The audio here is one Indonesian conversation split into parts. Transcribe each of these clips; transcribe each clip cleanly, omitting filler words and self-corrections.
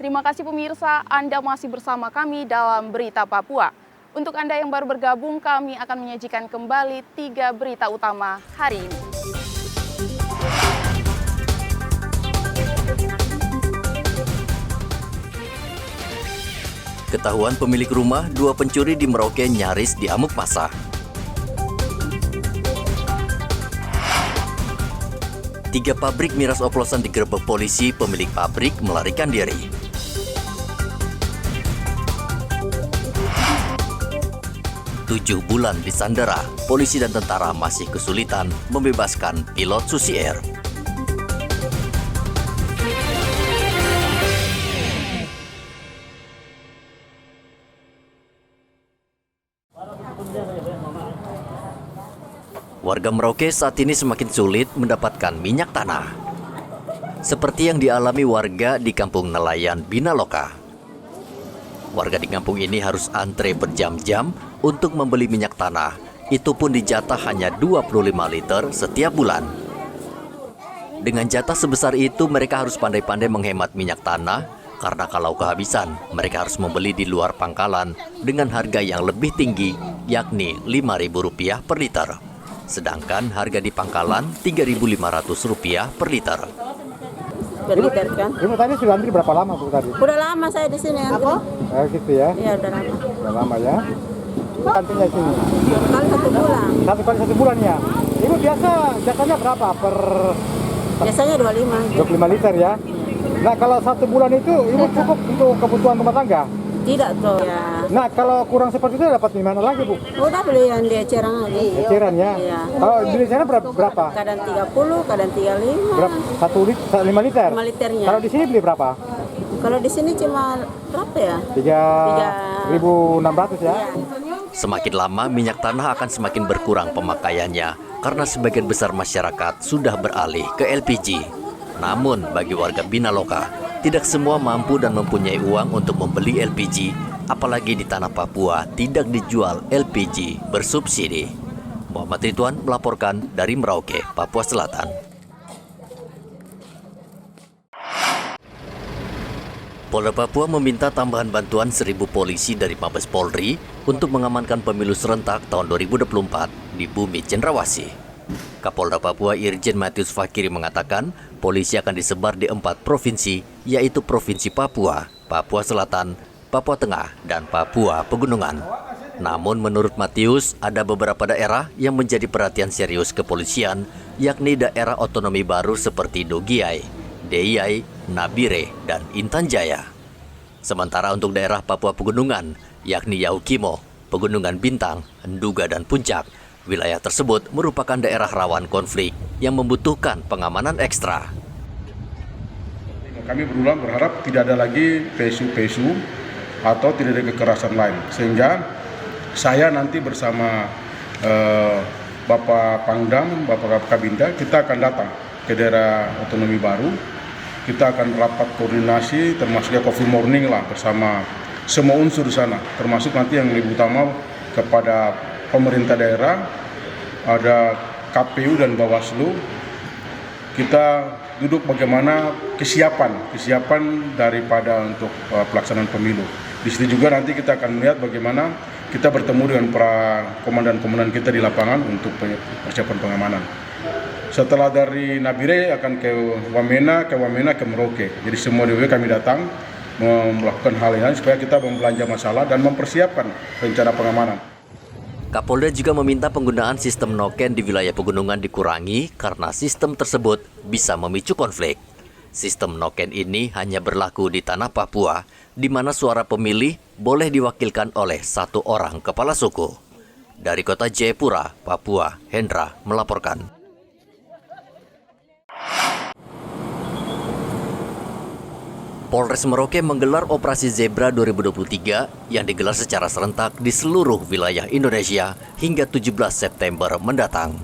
Terima kasih pemirsa, Anda masih bersama kami dalam Berita Papua. Untuk Anda yang baru bergabung, kami akan menyajikan kembali 3 berita utama hari ini. Ketahuan pemilik rumah, 2 pencuri di Merauke nyaris diamuk massa. Tiga pabrik miras oplosan digerebek polisi, pemilik pabrik melarikan diri. 7 bulan disandera, polisi dan tentara masih kesulitan membebaskan pilot Susi Air. Warga Merauke saat ini semakin sulit mendapatkan minyak tanah. Seperti yang dialami warga di Kampung Nelayan Binaloka. Warga di kampung ini harus antre berjam-jam untuk membeli minyak tanah. Itu pun dijatah hanya 25 liter setiap bulan. Dengan jatah sebesar itu, mereka harus pandai-pandai menghemat minyak tanah, karena kalau kehabisan, mereka harus membeli di luar pangkalan dengan harga yang lebih tinggi, yakni Rp5.000 per liter. Sedangkan harga di pangkalan Rp3.500 per liter. Per liter kan? Ibu tadi sudah antri berapa lama Bu tadi? Udah lama saya di sini antri. Gitu ya? Iya udah lama. Udah lama ya? Antrinya sini? Kali 1 bulan. 1 kali 1 bulan ya? Ibu biasa jasanya berapa per? Biasanya 25 liter ya? Nah kalau 1 bulan itu ibu cukup untuk kebutuhan rumah tangga? Tidak tuh ya. Nah kalau kurang seperti itu dapat di mana lagi Bu? Udah beli yang di eceran aja. Eceran ya? Iya. Kalau beli sana berapa? Kadang 30, kadang 35. Berapa? 5 liter? 5 liternya. Kalau di sini beli berapa? Kalau di sini cuma berapa ya? 3.600 ya? Iya. Semakin lama minyak tanah akan semakin berkurang pemakaiannya karena sebagian besar masyarakat sudah beralih ke LPG. Namun bagi warga Binaloka, tidak semua mampu dan mempunyai uang untuk membeli LPG, apalagi di tanah Papua tidak dijual LPG bersubsidi. Muhammad Ridwan melaporkan dari Merauke, Papua Selatan. Polda Papua meminta tambahan bantuan 1.000 polisi dari Mabes Polri untuk mengamankan pemilu serentak tahun 2024 di bumi Cendrawasih. Kapolda Papua Irjen Matius Fakiri mengatakan polisi akan disebar di 4 provinsi, yaitu Provinsi Papua, Papua Selatan, Papua Tengah, dan Papua Pegunungan. Namun menurut Matius, ada beberapa daerah yang menjadi perhatian serius kepolisian, yakni daerah otonomi baru seperti Dogiai, Deiyai, Nabire, dan Intan Jaya. Sementara untuk daerah Papua Pegunungan, yakni Yaukimo, Pegunungan Bintang, Nduga, dan Puncak, wilayah tersebut merupakan daerah rawan konflik yang membutuhkan pengamanan ekstra. Kami berulang berharap tidak ada lagi pesu-pesu atau tidak ada kekerasan lain. Sehingga saya nanti bersama Bapak Pangdam, Bapak Kabinda, kita akan datang ke daerah otonomi baru. Kita akan rapat koordinasi termasuk coffee morning lah bersama semua unsur di sana. Termasuk nanti yang lebih utama kepada pemerintah daerah, ada KPU dan Bawaslu. Kita duduk bagaimana kesiapan daripada untuk pelaksanaan pemilu. Di situ juga nanti kita akan melihat bagaimana kita bertemu dengan para komandan-komandan kita di lapangan untuk persiapan pengamanan. Setelah dari Nabire akan ke Wamena, ke Merauke. Jadi semua di kami datang melakukan hal ini supaya kita membelanja masalah dan mempersiapkan rencana pengamanan. Kapolda juga meminta penggunaan sistem noken di wilayah pegunungan dikurangi karena sistem tersebut bisa memicu konflik. Sistem noken ini hanya berlaku di tanah Papua, di mana suara pemilih boleh diwakilkan oleh 1 orang kepala suku. Dari kota Jayapura, Papua, Hendra melaporkan. Polres Merauke menggelar Operasi Zebra 2023 yang digelar secara serentak di seluruh wilayah Indonesia hingga 17 September mendatang.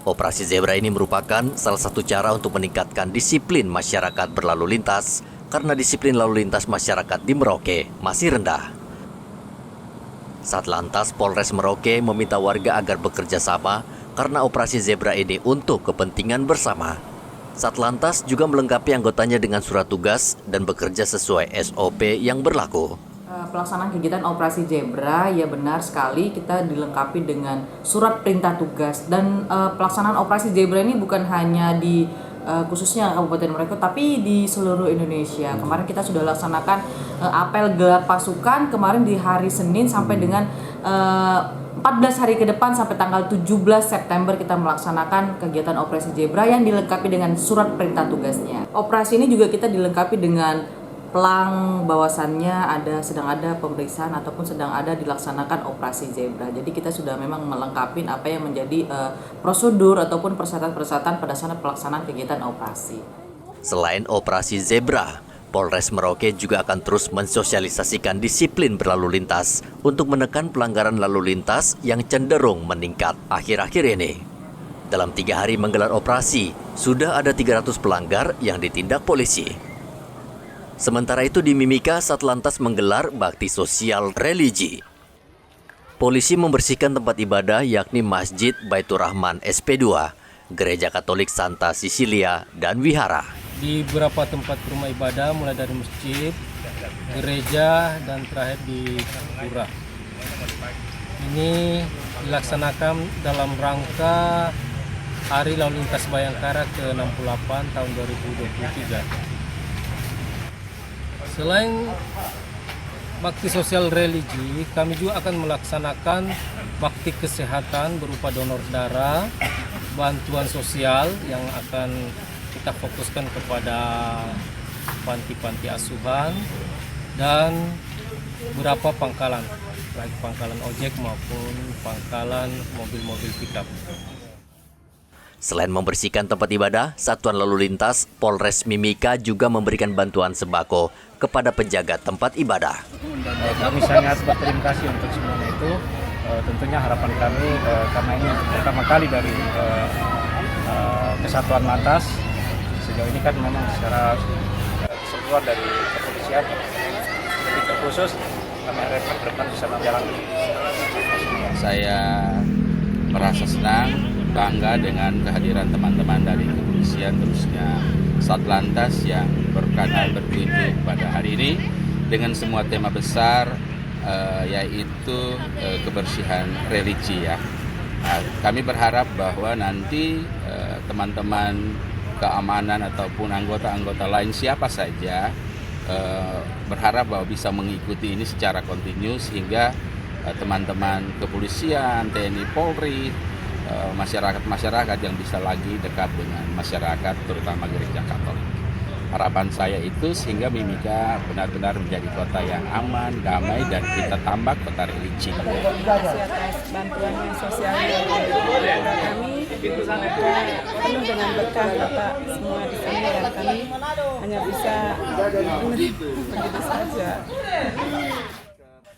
Operasi Zebra ini merupakan salah satu cara untuk meningkatkan disiplin masyarakat berlalu lintas karena disiplin lalu lintas masyarakat di Merauke masih rendah. Satlantas Polres Merauke meminta warga agar bekerja sama karena Operasi Zebra ini untuk kepentingan bersama. Satlantas juga melengkapi anggotanya dengan surat tugas dan bekerja sesuai SOP yang berlaku. Pelaksanaan kegiatan operasi Zebra, ya benar sekali kita dilengkapi dengan surat perintah tugas, dan pelaksanaan operasi Zebra ini bukan hanya di khususnya Kabupaten Merauke tapi di seluruh Indonesia. Kemarin kita sudah laksanakan apel gelar pasukan kemarin di hari Senin sampai dengan 14 hari ke depan sampai tanggal 17 September kita melaksanakan kegiatan operasi Zebra yang dilengkapi dengan surat perintah tugasnya. Operasi ini juga kita dilengkapi dengan pelang bahwasannya sedang ada pemeriksaan ataupun sedang ada dilaksanakan operasi Zebra. Jadi kita sudah memang melengkapi apa yang menjadi prosedur ataupun persyaratan-persyaratan pada saat pelaksanaan kegiatan operasi. Selain operasi Zebra, Polres Merauke juga akan terus mensosialisasikan disiplin berlalu lintas untuk menekan pelanggaran lalu lintas yang cenderung meningkat akhir-akhir ini. Dalam 3 hari menggelar operasi, sudah ada 300 pelanggar yang ditindak polisi. Sementara itu di Mimika, Satlantas menggelar bakti sosial religi. Polisi membersihkan tempat ibadah yakni Masjid Baitur Rahman SP2, Gereja Katolik Santa Cecilia, dan Wihara. Di beberapa tempat rumah ibadah mulai dari masjid, gereja, dan terakhir di pura. Ini dilaksanakan dalam rangka Hari Lalu Lintas Bayangkara ke-68 tahun 2023. Selain bakti sosial religi, kami juga akan melaksanakan bakti kesehatan berupa donor darah, bantuan sosial yang akan kita fokuskan kepada panti-panti asuhan, dan beberapa pangkalan, baik pangkalan ojek maupun pangkalan mobil-mobil pickup. Selain membersihkan tempat ibadah, Satuan Lalu Lintas Polres Mimika juga memberikan bantuan sembako kepada penjaga tempat ibadah. Kami sangat berterima kasih untuk semuanya itu. Tentunya harapan kami karena ini untuk pertama kali dari Kesatuan Lantas. Sejauh ini kan memang secara keseluruhan dari kepolisian, jadi khusus kami harapkan ke depan bisa menjalankan. Saya merasa senang, bangga dengan kehadiran teman-teman dari kepolisian, terusnya Satlantas yang berkenan berkunjung pada hari ini dengan semua tema besar yaitu kebersihan religi ya. Kami berharap bahwa nanti teman-teman keamanan ataupun anggota-anggota lain siapa saja berharap bahwa bisa mengikuti ini secara kontinu sehingga teman-teman kepolisian, TNI, Polri, masyarakat yang bisa lagi dekat dengan masyarakat, terutama gereja Katolik. Harapan saya itu sehingga Mimika benar-benar menjadi kota yang aman, damai, dan kita tambah kota religi. Terima kasih atas bantuannya sosial yang diberikan kami. Semoga penuh dengan berkah Bapak semua di sini dan kami hanya bisa menerima begitu saja.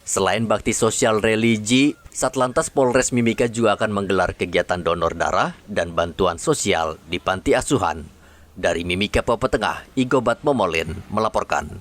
Selain bakti sosial religi, Satlantas Polres Mimika juga akan menggelar kegiatan donor darah dan bantuan sosial di panti asuhan. Dari Mimika, Papua Tengah, Igobat Momolin melaporkan.